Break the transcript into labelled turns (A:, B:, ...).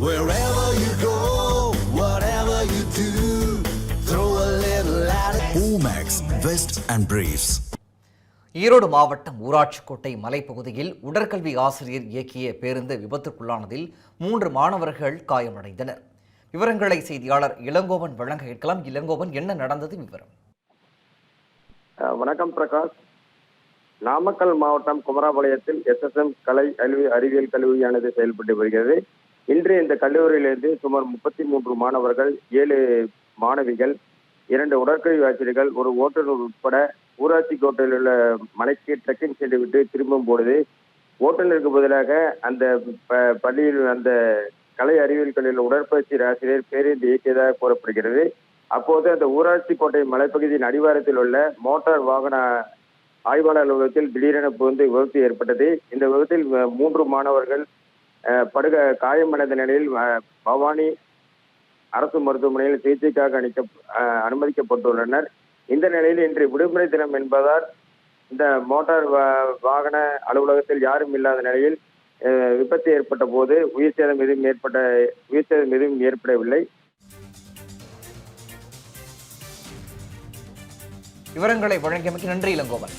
A: Wherever you go, whatever you do, throw a little at it. Omax, Vest and Briefs.
B: Erode மாவட்டம் ஊராட்சிக்கோட்டை மலைப்பகுதியில் உடற்கல்வி ஆசிரியர் இயக்கிய பேருந்து விபத்துக்குள்ளானதில் 3 மாணவர்கள் காயமடைந்தனர். விவரங்களை செய்தியாளர் இளங்கோவன் வழங்க கேட்கலாம். இளங்கோவன், என்ன நடந்தது? விவரம்.
C: வணக்கம் பிரகாஷ். நாமக்கல் மாவட்டம் குமராபாளையத்தில் SSM கலை அறிவியல் கல்லூரியானது செயல்பட்டு வருகிறது. இன்று இந்த கல்லூரியிலிருந்து சுமார் 33 மாணவர்கள், 7 மாணவிகள், 2 உடற்கல்வி ஆசிரியர்கள், ஒரு ஓட்டுநர் உட்பட ஊராட்சி கோட்டையில் உள்ள மலைக்கு ட்ரெக்கிங் சென்று விட்டு திரும்பும் பொழுது ஓட்டுநருக்கு பதிலாக அந்த பள்ளியில் அந்த கலை அறிவியல் கல்லூரியில் உடற்பயிற்சி ஆசிரியர் பேருந்து இயக்கியதாக கூறப்படுகிறது. அப்போது அந்த ஊராட்சி கோட்டை மலைப்பகுதியின் அடிவாரத்தில் உள்ள மோட்டார் வாகன ஆய்வாளர் அலுவலகத்தில் திடீரென புகுந்து விபத்து ஏற்பட்டது. இந்த விபத்தில் 3 மாணவர்கள் காயமடைந்த நிலையில் பவானி அரசு மருத்துவமனையில் சிகிச்சைக்காக அனுமதிக்கப்பட்டுள்ளனர். இந்த நிலையில் இன்று விடுமுறை தினம் என்பதால் இந்த மோட்டார் வாகன அலுவலகத்தில் யாரும் இல்லாத நிலையில் விபத்து ஏற்பட்ட போது உயிர் சேதம் எதுவும் ஏற்படவில்லை.
B: விவரங்களை வழங்கியமைக்கு நன்றி இளங்கோவன்.